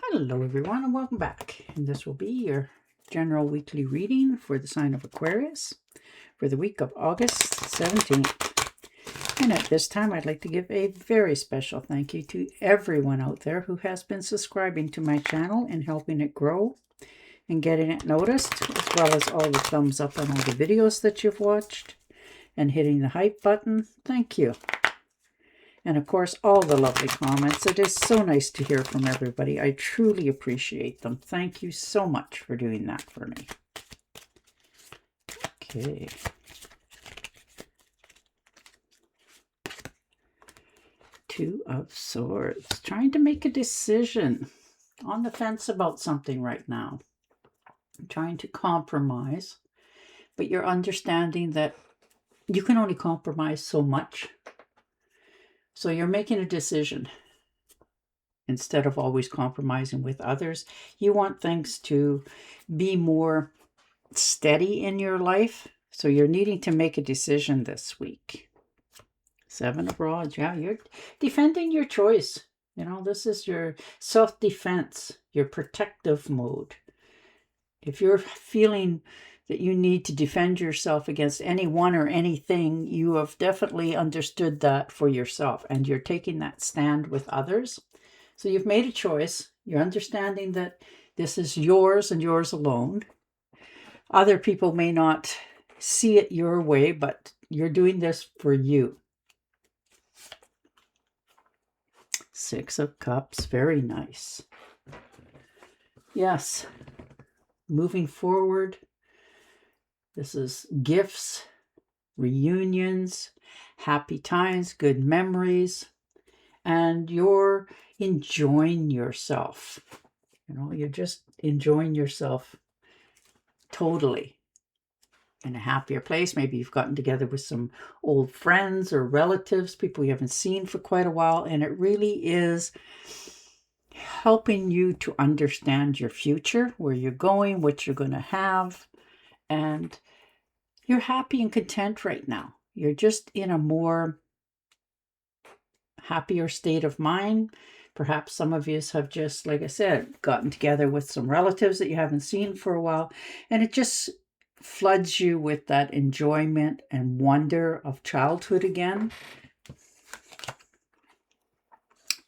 Hello everyone and welcome back. And this will be your general weekly reading for the sign of Aquarius for the week of August 17th. And at this time I'd like to give a very special thank you to everyone out there who has been subscribing to my channel and helping it grow and getting it noticed, as well as all the thumbs up on all the videos that you've watched and hitting the hype button. Thank you. And of course, all the lovely comments. It is so nice to hear from everybody. I truly appreciate them. Thank you so much for doing that for me. Okay. Two of Swords. Trying to make a decision. On the fence about something right now. Trying to compromise. But you're understanding that you can only compromise so much. So you're making a decision. Instead of always compromising with others, you want things to be more steady in your life. So you're needing to make a decision this week. Seven of Rods. Yeah, you're defending your choice. You know, this is your self-defense, your protective mode. If you're feeling that you need to defend yourself against anyone or anything, you have definitely understood that for yourself, and you're taking that stand with others. So you've made a choice. You're understanding that this is yours and yours alone. Other people may not see it your way, but you're doing this for you. Six of Cups. Very nice. Yes. Moving forward. This is gifts, reunions, happy times, good memories, and you're enjoying yourself. You know, you're just enjoying yourself totally in a happier place. Maybe you've gotten together with some old friends or relatives, people you haven't seen for quite a while, and it really is helping you to understand your future, where you're going, what you're going to have. And you're happy and content right now. You're just in a more happier state of mind. Perhaps some of you have just, like I said, gotten together with some relatives that you haven't seen for a while. And it just floods you with that enjoyment and wonder of childhood again.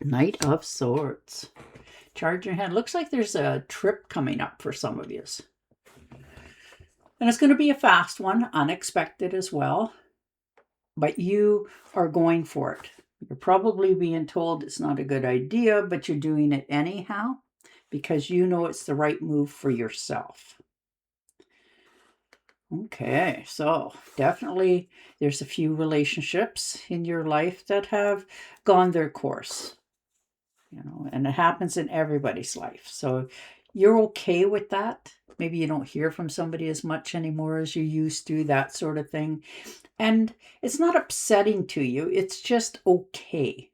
Knight of Swords. Charge your hand. Looks like there's a trip coming up for some of you. And it's going to be a fast one, unexpected as well. But you are going for it. You're probably being told it's not a good idea, but you're doing it anyhow because you know it's the right move for yourself. Okay, so definitely there's a few relationships in your life that have gone their course. You know, and it happens in everybody's life. So you're okay with that. Maybe you don't hear from somebody as much anymore as you used to, that sort of thing. And it's not upsetting to you. It's just okay,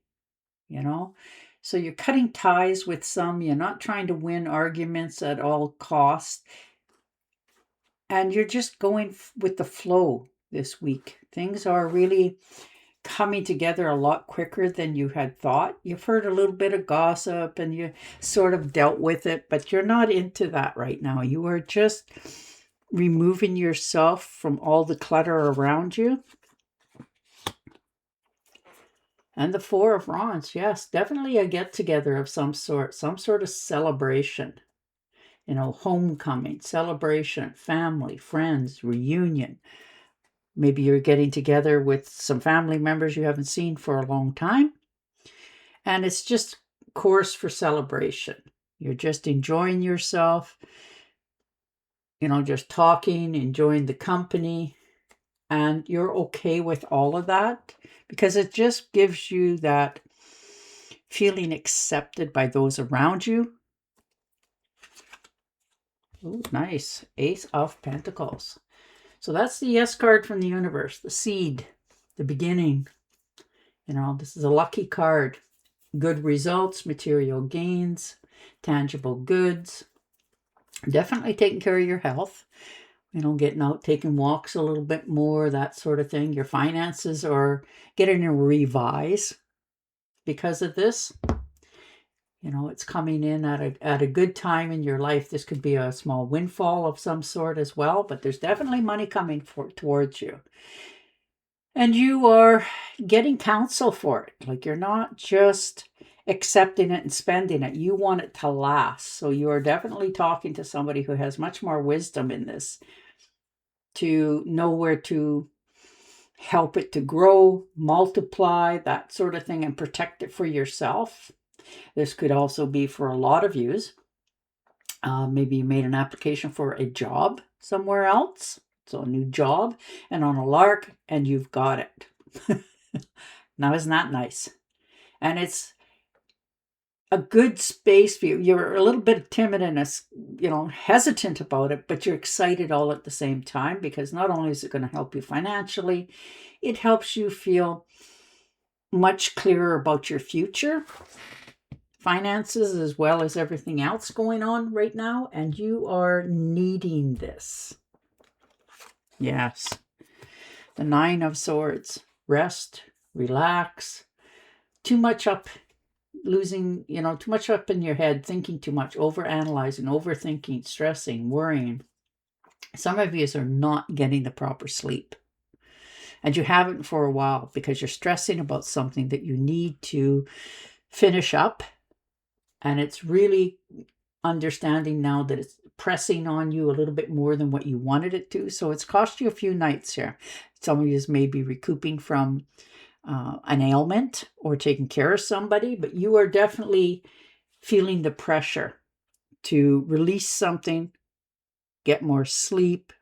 you know. So you're cutting ties with some. You're not trying to win arguments at all costs. And you're just going with the flow this week. Things are really coming together a lot quicker than you had thought. You've heard a little bit of gossip and you sort of dealt with it, but you're not into that right now. You are just removing yourself from all the clutter around you. And the Four of Wands, yes, definitely a get-together of some sort of celebration. You know, homecoming, celebration, family, friends, reunion. Maybe you're getting together with some family members you haven't seen for a long time. And it's just course for celebration. You're just enjoying yourself, you know, just talking, enjoying the company. And you're okay with all of that because it just gives you that feeling accepted by those around you. Oh, nice. Ace of Pentacles. So that's the yes card from the universe, the seed, the beginning. You know, this is a lucky card. Good results, material gains, tangible goods. Definitely taking care of your health. You know, getting out, taking walks a little bit more, that sort of thing. Your finances are getting a revise because of this. You know, it's coming in at a good time in your life. This could be a small windfall of some sort as well, but there's definitely money coming towards you. And you are getting counsel for it. Like, you're not just accepting it and spending it. You want it to last. So you are definitely talking to somebody who has much more wisdom in this, to know where to help it to grow, multiply, that sort of thing, and protect it for yourself. This could also be for a lot of yous. Maybe you made an application for a job somewhere else. So a new job, and on a lark, and you've got it. Now, isn't that nice? And it's a good space for you. You're a little bit timid and hesitant about it, but you're excited all at the same time, because not only is it going to help you financially, it helps you feel much clearer about your future, finances, as well as everything else going on right now, and you are needing this. Yes. The 9 of Swords. Rest, relax. Too much up in your head, thinking too much, overanalyzing, overthinking, stressing, worrying. Some of you are not getting the proper sleep. And you haven't for a while, because you're stressing about something that you need to finish up. And it's really understanding now that it's pressing on you a little bit more than what you wanted it to. So it's cost you a few nights here. Some of you may be recouping from an ailment or taking care of somebody, but you are definitely feeling the pressure to release something, get more sleep,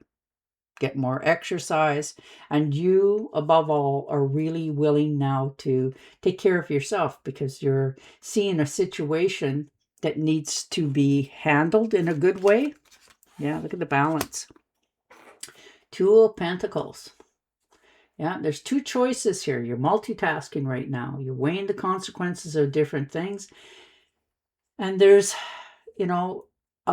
get more exercise, and you, above all, are really willing now to take care of yourself, because you're seeing a situation that needs to be handled in a good way. Yeah, look at the balance. 2 of Pentacles. Yeah, there's 2 choices here. You're multitasking right now. You're weighing the consequences of different things. And there's,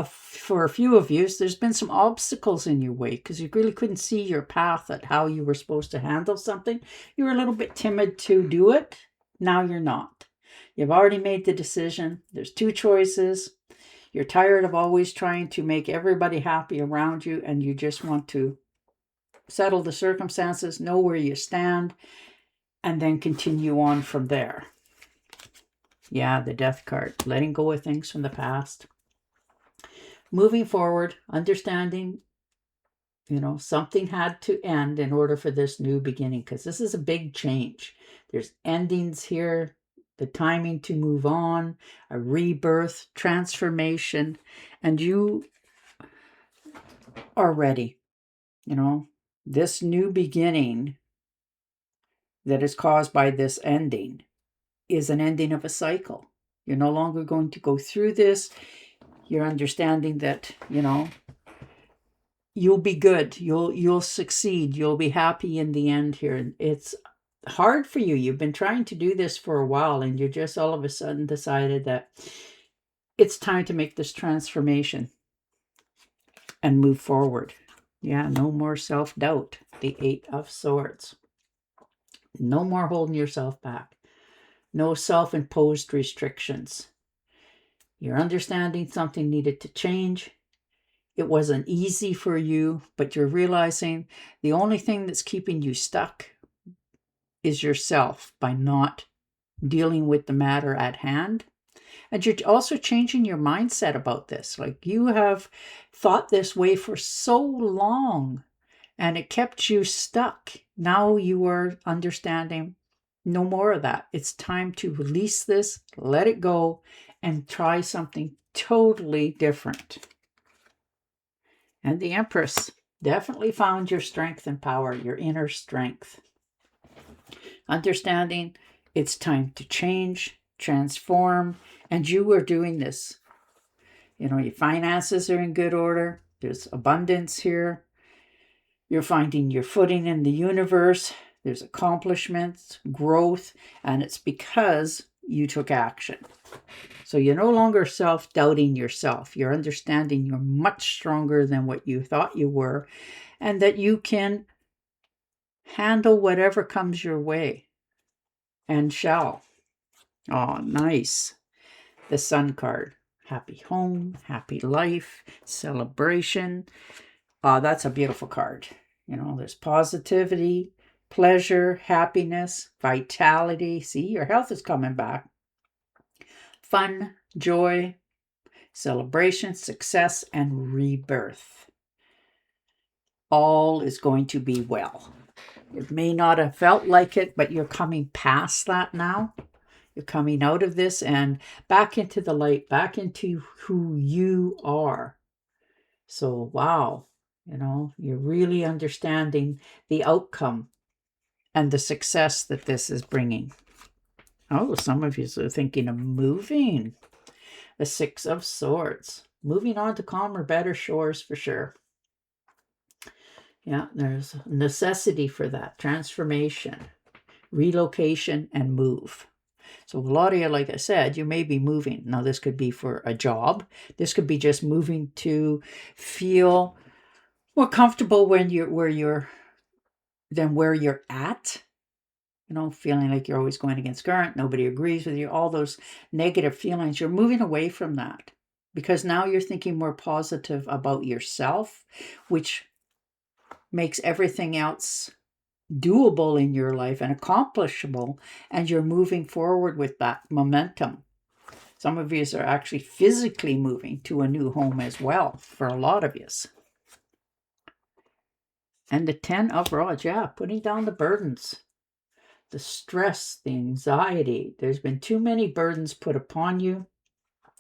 for a few of you, there's been some obstacles in your way, because you really couldn't see your path at how you were supposed to handle something. You were a little bit timid to do it. Now you're not. You've already made the decision. There's 2 choices. You're tired of always trying to make everybody happy around you, and you just want to settle the circumstances, know where you stand, and then continue on from there. Yeah, the Death card. Letting go of things from the past. Moving forward, understanding, something had to end in order for this new beginning, because this is a big change. There's endings here, the timing to move on, a rebirth, transformation, and you are ready. This new beginning that is caused by this ending is an ending of a cycle. You're no longer going to go through this. You're understanding that, you'll be good. You'll succeed. You'll be happy in the end here. It's hard for you. You've been trying to do this for a while, and you just all of a sudden decided that it's time to make this transformation and move forward. Yeah, no more self-doubt. The 8 of Swords. No more holding yourself back. No self-imposed restrictions. You're understanding something needed to change. It wasn't easy for you, but you're realizing the only thing that's keeping you stuck is yourself, by not dealing with the matter at hand. And you're also changing your mindset about this. Like, you have thought this way for so long, and it kept you stuck. Now you are understanding no more of that. It's time to release this, let it go, and try something totally different. And the Empress. Definitely found your strength and power, your inner strength. Understanding it's time to change, transform, and you are doing this. Your finances are in good order. There's abundance here. You're finding your footing in the universe. There's accomplishments, growth, and it's because you took action. So you're no longer self-doubting yourself. You're understanding you're much stronger than what you thought you were, and that you can handle whatever comes your way, and shall. Oh, nice. the Sun card. Happy home, happy life, celebration. That's a beautiful card. You know, there's positivity, pleasure, happiness, vitality. See, your health is coming back. Fun, joy, celebration, success, and rebirth. All is going to be well. It may not have felt like it, but you're coming past that now. You're coming out of this and back into the light, back into who you are. So, wow, you know, you're really understanding the outcome and the success that this is bringing. Oh, some of you are thinking of moving. The Six of Swords. Moving on to calmer, better shores for sure. Yeah, there's necessity for that. Transformation, relocation, and move. So a lot of you, like I said, you may be moving. Now, this could be for a job. This could be just moving to feel more comfortable when you're where you're at. You know, feeling like you're always going against current. Nobody agrees with you. All those negative feelings. You're moving away from that because now you're thinking more positive about yourself, which makes everything else doable in your life and accomplishable, and you're moving forward with that momentum. Some of you are actually physically moving to a new home as well for a lot of you. And the 10 of Rods, yeah, putting down the burdens, the stress, the anxiety. There's been too many burdens put upon you.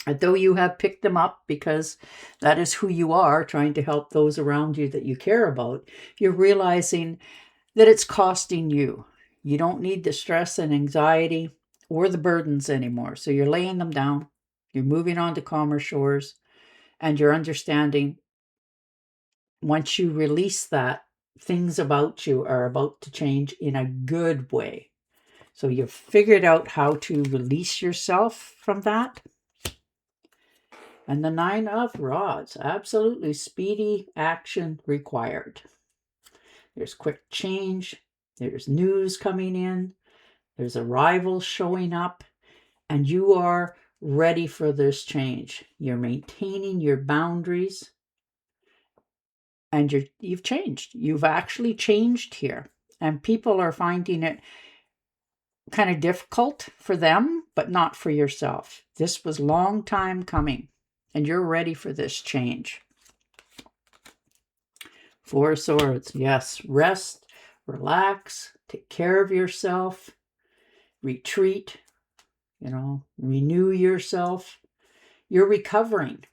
Though you have picked them up because that is who you are, trying to help those around you that you care about, you're realizing that it's costing you. You don't need the stress and anxiety or the burdens anymore. So you're laying them down. You're moving on to calmer shores. And you're understanding once you release that, things about you are about to change in a good way. So you've figured out how to release yourself from that. And the 9 of Rods, absolutely speedy action required. There's quick change. There's news coming in. There's arrivals showing up. And you are ready for this change. You're maintaining your boundaries. And you've changed. You've actually changed here. And people are finding it kind of difficult for them, but not for yourself. This was a long time coming. And you're ready for this change. 4 of Swords. Yes, rest, relax, take care of yourself, retreat, you know, renew yourself. You're recovering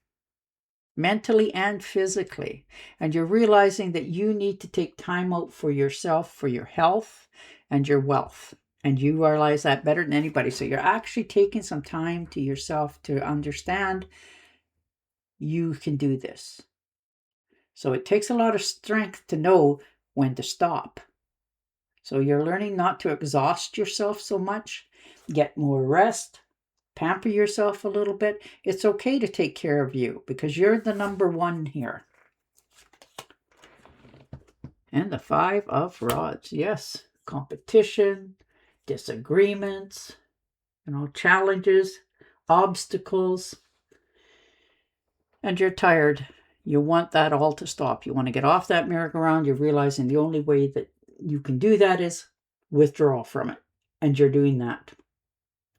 mentally and physically. And you're realizing that you need to take time out for yourself, for your health and your wealth. And you realize that better than anybody. So you're actually taking some time to yourself to understand you can do this. So it takes a lot of strength to know when to stop. So you're learning not to exhaust yourself so much. Get more rest. Pamper yourself a little bit. It's okay to take care of you because you're the number one here. And the 5 of Rods. Yes, competition, disagreements, you know, challenges, obstacles. And you're tired. You want that all to stop. You want to get off that merry-go-round. You're realizing the only way that you can do that is withdraw from it. And you're doing that.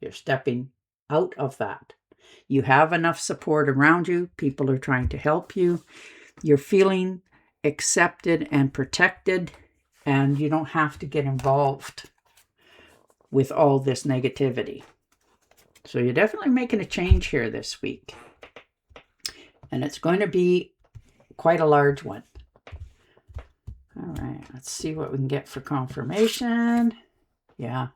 You're stepping out of that. You have enough support around you. People are trying to help you. You're feeling accepted and protected. And you don't have to get involved with all this negativity. So you're definitely making a change here this week. And it's going to be quite a large one. All right, let's see what we can get for confirmation. Yeah.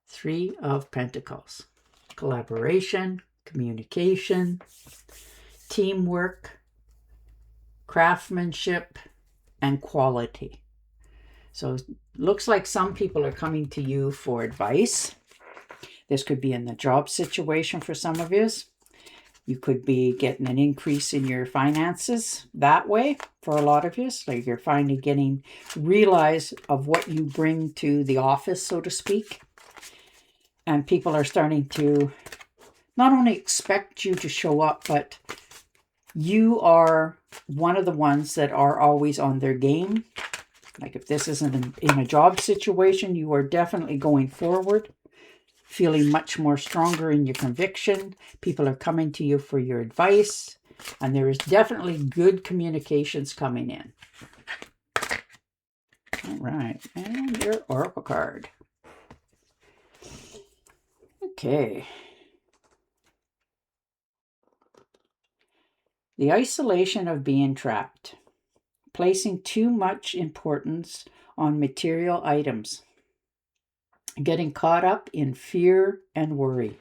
3 of Pentacles. Collaboration, communication, teamwork, craftsmanship, and quality. So it looks like some people are coming to you for advice. This could be in the job situation for some of you. You could be getting an increase in your finances that way for a lot of you. Like you're finally realize of what you bring to the office, so to speak. And people are starting to not only expect you to show up, but you are one of the ones that are always on their game. Like if this isn't in a job situation, you are definitely going forward, feeling much more stronger in your conviction. People are coming to you for your advice, and there is definitely good communications coming in. All right, and your oracle card. Okay. The isolation of being trapped. Placing too much importance on material items. Getting caught up in fear and worry.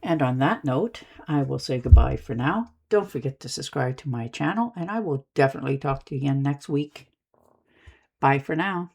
And on that note, I will say goodbye for now. Don't forget to subscribe to my channel, and I will definitely talk to you again next week. Bye for now.